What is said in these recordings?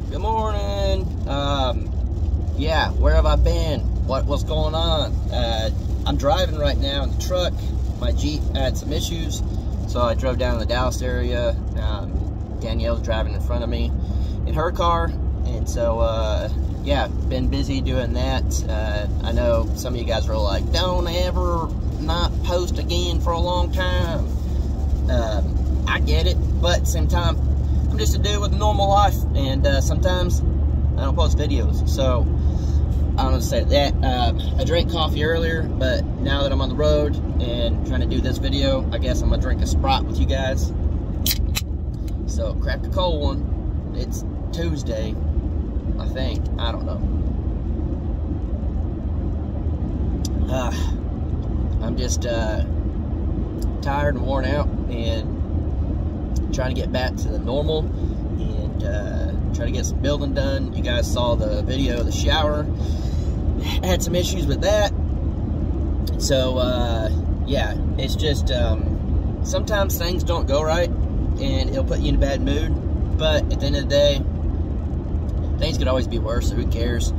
Good morning. Yeah, where have I been? What's going on? I'm driving right now in the truck. My Jeep had some issues, so I drove down to the Dallas area. Danielle's driving in front of me in her car, and so yeah, been busy doing that. I know some of you guys were like, don't ever not post again for a long time. I get it, but at the same time, I'm just a dude with a normal life, and sometimes I don't post videos. So I don't know to say that. I drank coffee earlier, but now that I'm on the road and trying to do this video, I guess I'm gonna drink a Sprite with you guys. So cracked a cold one. It's Tuesday, I think. I don't know. I'm just tired and worn out, and trying to get back to the normal and try to get some building done. You guys saw the video of the shower. I had some issues with that. So yeah, it's just sometimes things don't go right and it'll put you in a bad mood, but at the end of the day, things could always be worse, so who cares?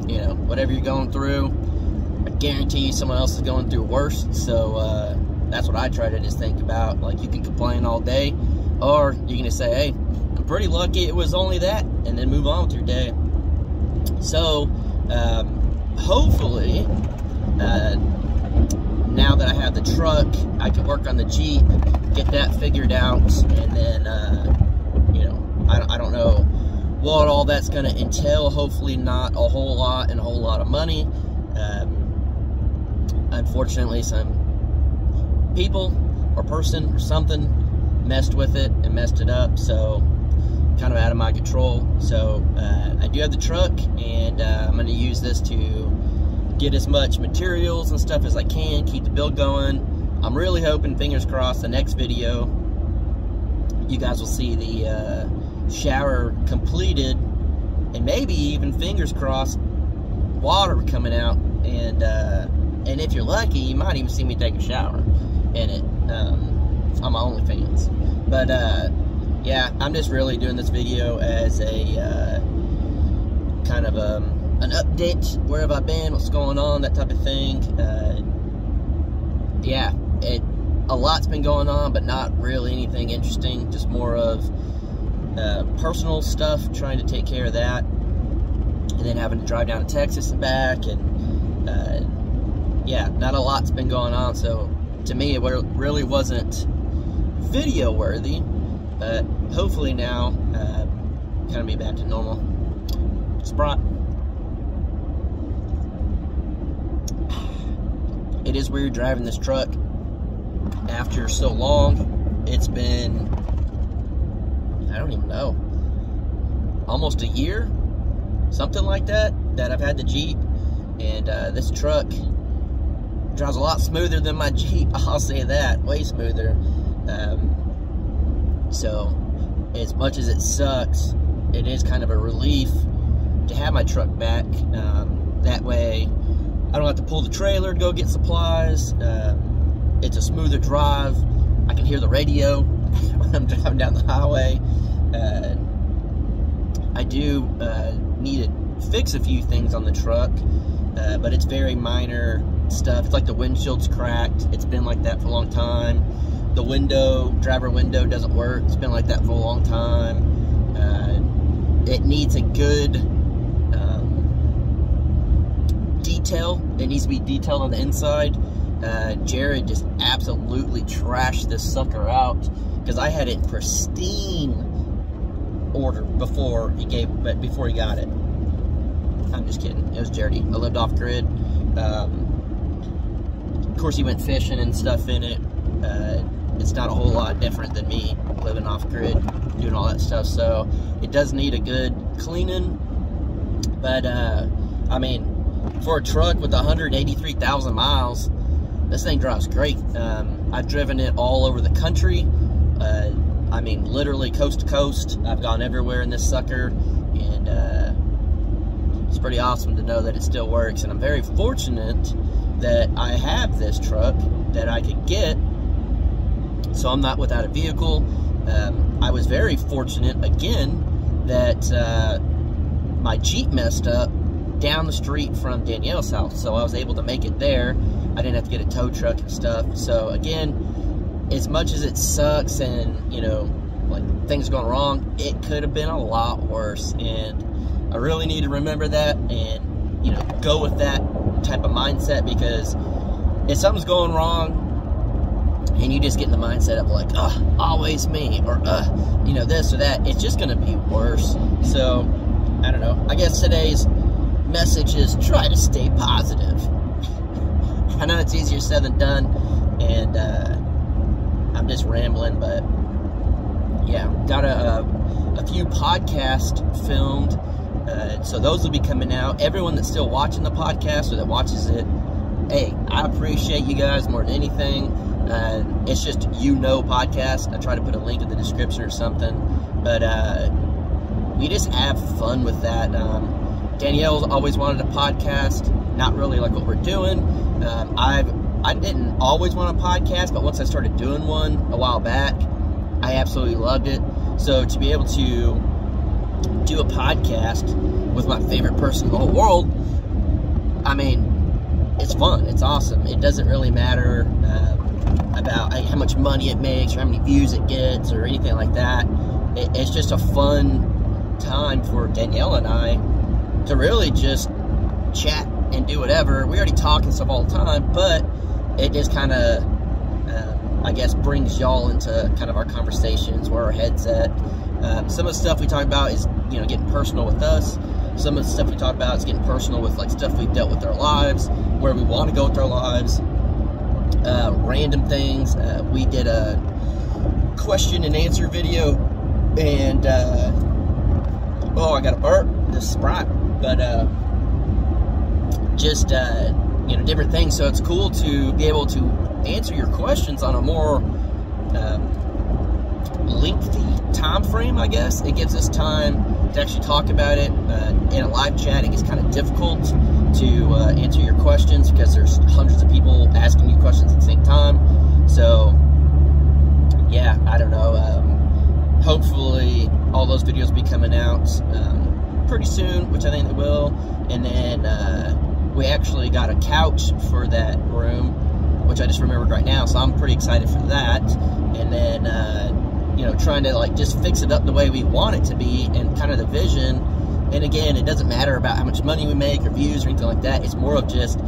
You know, whatever you're going through, I guarantee you someone else is going through worse. So that's what I try to just think about. Like, you can complain all day, or you can just say, hey, I'm pretty lucky it was only that, and then move on with your day. So hopefully now that I have the truck, I can work on the Jeep, get that figured out, and then you know, I don't know what all that's going to entail. Hopefully not a whole lot and a whole lot of money. Unfortunately, some people or person or something messed with it and messed it up, so kind of out of my control. So I do have the truck, and I'm going to use this to get as much materials and stuff as I can, keep the build going. I'm really hoping, fingers crossed, the next video you guys will see the shower completed, and maybe even, fingers crossed, water coming out, and if you're lucky, you might even see me take a shower in it on my OnlyFans. But yeah, I'm just really doing this video as a kind of an update. Where have I been? What's going on? That type of thing. Yeah, a lot's been going on, but not really anything interesting. Just more of personal stuff, trying to take care of that, and then having to drive down to Texas and back, and yeah, not a lot's been going on. So to me, it really wasn't video worthy, but hopefully now kind of be back to normal. Sprite. It is weird driving this truck after so long. It's been, I don't even know, almost a year, something like that I've had the Jeep, and this truck drives a lot smoother than my Jeep, I'll say that, way smoother. So as much as it sucks, it is kind of a relief to have my truck back. That way I don't have to pull the trailer to go get supplies. It's a smoother drive. I can hear the radio when I'm driving down the highway. I do need to fix a few things on the truck, but it's very minor stuff. It's like the windshield's cracked. It's been like that for a long time. The window, driver window, doesn't work. It's been like that for a long time. It needs a good detail. It needs to be detailed on the inside. Jared just absolutely trashed this sucker out, because I had it in pristine order before he got it. I'm just kidding. It was dirty. I lived off grid. Of course, he went fishing and stuff in it. It's not a whole lot different than me living off grid, doing all that stuff. So it does need a good cleaning. But I mean, for a truck with 183,000 miles, this thing drives great. I've driven it all over the country. I mean, literally coast to coast. I've gone everywhere in this sucker, and it's pretty awesome to know that it still works. And I'm very fortunate that I have this truck that I could get, so I'm not without a vehicle. I was very fortunate, again, that my Jeep messed up down the street from Danielle's house, so I was able to make it there. I didn't have to get a tow truck and stuff. So again, as much as it sucks and, you know, like things going wrong, it could have been a lot worse, and I really need to remember that and, you know, go with that type of mindset, because if something's going wrong and you just get in the mindset of like, oh, always me, or you know, this or that, it's just gonna be worse. So I don't know, I guess today's message is try to stay positive. I know it's easier said than done, and I'm just rambling, but yeah, got a few podcasts filmed, so those will be coming out. Everyone that's still watching the podcast or that watches it, hey, I appreciate you guys more than anything. It's just, you know, podcast. I try to put a link in the description or something, but we just have fun with that. Danielle's always wanted a podcast, not really like what we're doing. I didn't always want a podcast, but once I started doing one a while back, I absolutely loved it. So to be able to do a podcast with my favorite person in the whole world, I mean, it's fun, it's awesome. It doesn't really matter about how much money it makes or how many views it gets or anything like that. It's just a fun time for Danielle and I to really just chat and do whatever. We already talk and stuff all the time, but it just kind of, I guess, brings y'all into kind of our conversations, where our head's at. Some of the stuff we talk about is, you know, getting personal with us. Some of the stuff we talk about is getting personal with, like, stuff we've dealt with our lives, where we want to go with our lives, random things. We did a question and answer video, and, oh, I got a burp, this Sprite, but, just, you know, different things. So it's cool to be able to answer your questions on a more lengthy time frame, I guess. It gives us time to actually talk about it. In a live chat, it gets kind of difficult to answer your questions because there's hundreds of people asking you questions at the same time. So, yeah, I don't know. Hopefully, all those videos will be coming out pretty soon, which I think they will. And then we actually got a couch for that room, which I just remembered right now, so I'm pretty excited for that. And then, you know, trying to, like, just fix it up the way we want it to be and kind of the vision. And again, it doesn't matter about how much money we make or views or anything like that. It's more of just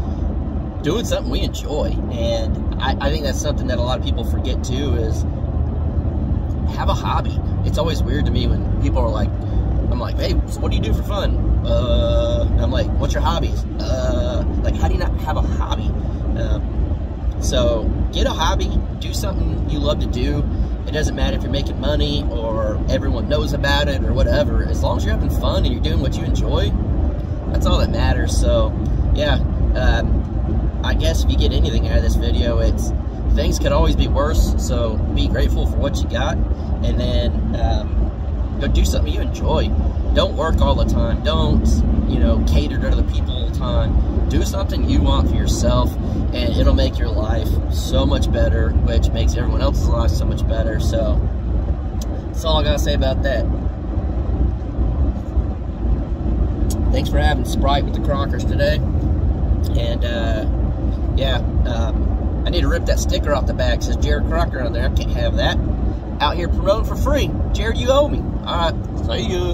doing something we enjoy. And I think that's something that a lot of people forget too, is have a hobby. It's always weird to me when people are like, I'm like, hey, so what do you do for fun? I'm like, what's your hobbies? Like, how do you not have a hobby? So get a hobby, do something you love to do. It doesn't matter if you're making money or everyone knows about it or whatever. As long as you're having fun and you're doing what you enjoy, that's all that matters. So, yeah, I guess if you get anything out of this video, it's things could always be worse. So be grateful for what you got, and then go do something you enjoy. Don't work all the time. Don't, you know, cater to other people all the time. Do something you want for yourself, and it'll make your life so much better, which makes everyone else's life so much better. So that's all I gotta say about that. Thanks for having Sprite with the Crockers today. And yeah, I need to rip that sticker off the back. It says Jared Crocker on there. I can't have that. Out here promoting for free. Jared, you owe me. All right, see you.